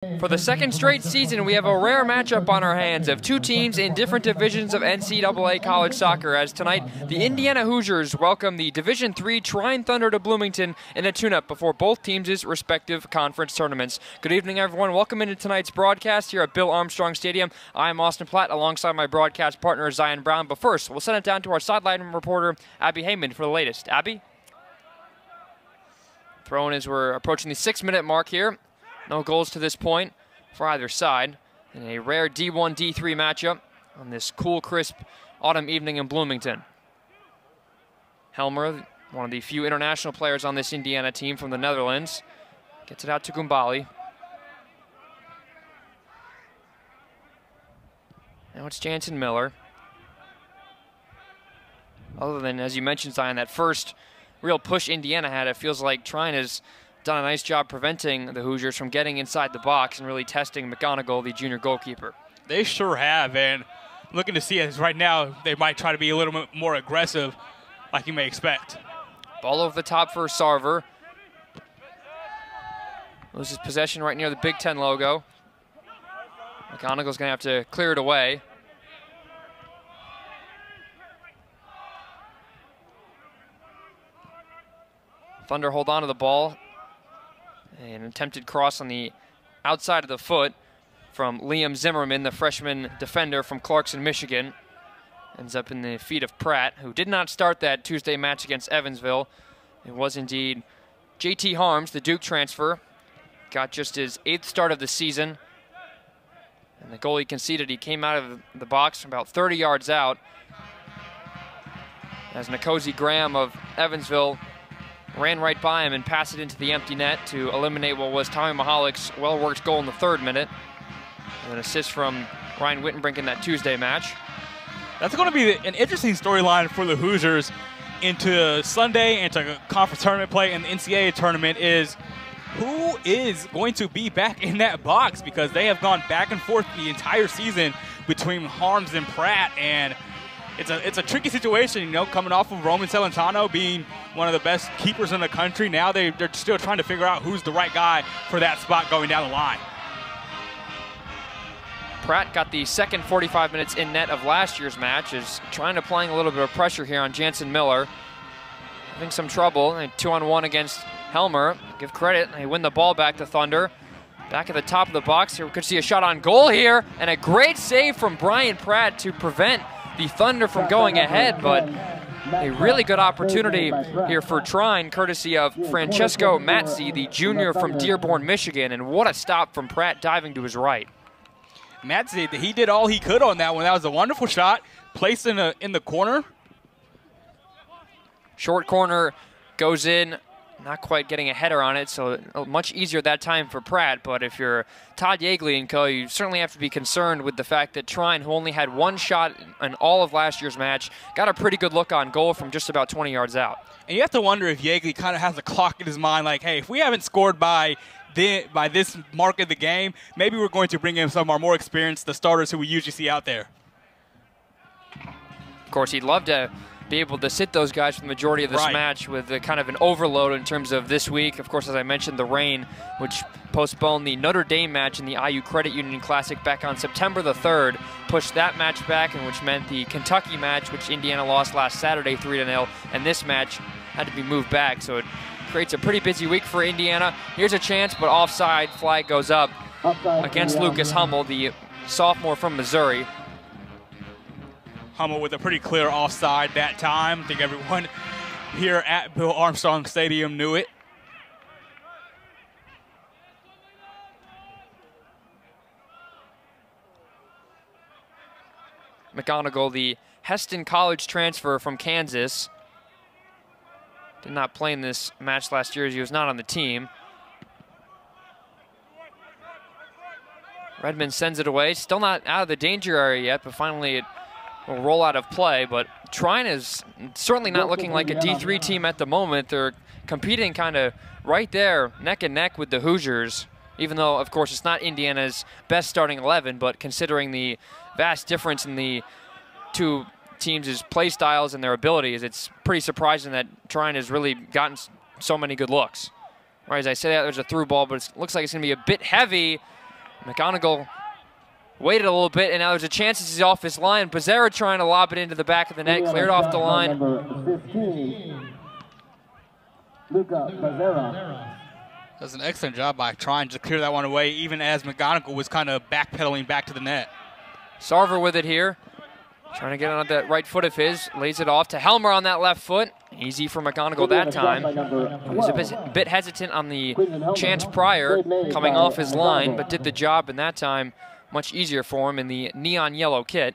For the second straight season, we have a rare matchup on our hands of two teams in different divisions of NCAA college soccer, as tonight the Indiana Hoosiers welcome the Division III Trine Thunder to Bloomington in a tune-up before both teams' respective conference tournaments. Good evening, everyone. Welcome into tonight's broadcast here at Bill Armstrong Stadium. I'm Austin Platt alongside my broadcast partner Zion Brown, but first we'll send it down to our sideline reporter Abby Heyman for the latest. Abby? Throw-in as we're approaching the 6-minute mark here. No goals to this point for either side in a rare D1, D3 matchup on this cool, crisp autumn evening in Bloomington. Helmer, one of the few international players on this Indiana team from the Netherlands, gets it out to Gumbali. Now it's Jansen Miller. Other than, as you mentioned, Zion, that first real push Indiana had, it feels like Trine has done a nice job preventing the Hoosiers from getting inside the box and really testing McGonigal, the junior goalkeeper. They sure have, and looking to see as right now they might try to be a little bit more aggressive like you may expect. Ball over the top for Sarver. Loses possession right near the Big Ten logo. McGonigal's going to have to clear it away. Thunder hold on to the ball. An attempted cross on the outside of the foot from Liam Zimmerman, the freshman defender from Clarkson, Michigan. Ends up in the feet of Pratt, who did not start that Tuesday match against Evansville. It was indeed J.T. Harms, the Duke transfer. Got just his 8th start of the season. And the goal he conceded, he came out of the box about 30 yards out, as Nkosi Graham of Evansville ran right by him and passed it into the empty net to eliminate what was Tommy Mahalik's well-worked goal in the 3rd minute. An assist from Ryan Wittenbrink in that Tuesday match. That's going to be an interesting storyline for the Hoosiers into Sunday, into conference tournament play and the NCAA tournament, is who is going to be back in that box, because they have gone back and forth the entire season between Harms and Pratt, and it's a tricky situation, you know, coming off of Roman Celentano being one of the best keepers in the country. Now they're still trying to figure out who's the right guy for that spot going down the line. Pratt got the second 45 minutes in net of last year's match, is trying to applying a little bit of pressure here on Jansen Miller. Having some trouble, 2-on-1 against Helmer. Give credit, they win the ball back to Thunder. Back at the top of the box here, we could see a shot on goal here, and a great save from Brian Pratt to prevent the Thunder from going ahead, but a really good opportunity here for Trine, courtesy of Francesco Mazzi, the junior from Dearborn, Michigan, and what a stop from Pratt diving to his right. Mazzi, he did all he could on that one. That was a wonderful shot, placed in the corner. Short corner goes in. Not quite getting a header on it, so much easier that time for Pratt. But if you're Todd Yeagley and co, you certainly have to be concerned with the fact that Trine, who only had one shot in all of last year's match, got a pretty good look on goal from just about 20 yards out. And you have to wonder if Yeagley kind of has a clock in his mind, like, hey, if we haven't scored by this mark of the game, maybe we're going to bring in some of our more experienced, the starters who we usually see out there. Of course, he'd love to be able to sit those guys for the majority of this match with a kind of an overload in terms of this week. Of course, as I mentioned, the rain, which postponed the Notre Dame match in the IU Credit Union Classic back on September the 3rd, pushed that match back, and which meant the Kentucky match, which Indiana lost last Saturday 3-0, and this match had to be moved back. So it creates a pretty busy week for Indiana. Here's a chance, but offside, flag goes up against Lucas Hummel, the sophomore from Missouri. Hummel with a pretty clear offside that time. I think everyone here at Bill Armstrong Stadium knew it. McGonigal, the Heston College transfer from Kansas, did not play in this match last year as he was not on the team. Redmond sends it away. Still not out of the danger area yet, but finally it will roll out of play. But Trine is certainly not looking like a D3 team at the moment. They're competing kind of right there, neck and neck with the Hoosiers, even though, of course, it's not Indiana's best starting 11, but considering the vast difference in the two teams' play styles and their abilities, it's pretty surprising that Trine has really gotten so many good looks. Right, as I say that, there's a through ball, but it looks like it's going to be a bit heavy. McGonigal waited a little bit, and now there's a chance he's off his line. Becerra trying to lob it into the back of the net, cleared off the line. Number 15, Luca Becerra. Does an excellent job by trying to clear that one away, even as McGonigal was kind of backpedaling back to the net. Sarver with it here. Trying to get on that right foot of his. Lays it off to Helmer on that left foot. Easy for McGonigal that time. He was a bit hesitant on the chance prior, coming off his line, but did the job in that time much easier for him in the neon yellow kit.